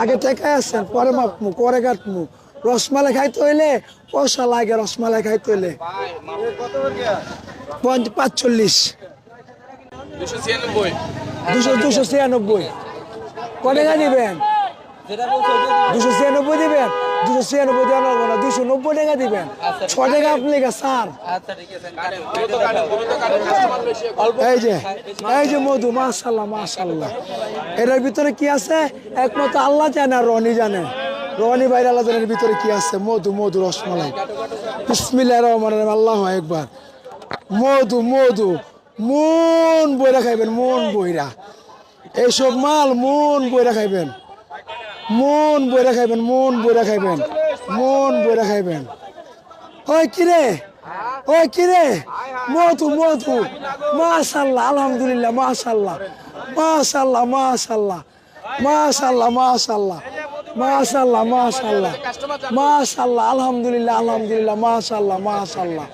আগে থেকে আসছেন পরে মাপমু পরে কাটমু রসমালাই খাইতে হইলে পয়সা লাগে রসমালাই খাইতে হইলে 45 296 কত টাকা দিবেন 296 দিবেন 296 দেওয়া লাগবে না 290 টাকা দিবেন 6 টাকা আপনি স্যার এই যে মধু মাশাআল্লাহ মাশাআল্লাহ এটার ভিতরে কি আছে একমাত্র আল্লাহ জানে আর রনি জানে রনি ভাই আল্লাহ জানের ভিতরে কি আছে মধু মধু রসমালাই বিসমিল্লাহির রহমানির রহিম আল্লাহু আকবার মধু মধু মন বইরা খাইবেন মন বইরা এইসব মাল মন বইরা খাইবেন মন বইরা খাইবেন মন বইরা খাইবেন মন বইরা খাইবেন ওই কিরে মধু মধু মাশাআল্লাহ আলহামদুলিল্লাহ মাশাআল্লাহ মাশাআল্লাহ মাশাআল্লাহ মাশাআল্লাহ মাশাআল্লাহ মাশাআল্লাহ মাশাআল্লাহ মাশাআল্লাহ আলহামদুলিল্লাহ আলহামদুলিল্লাহ মাশাআল্লাহ মাশাআল্লাহ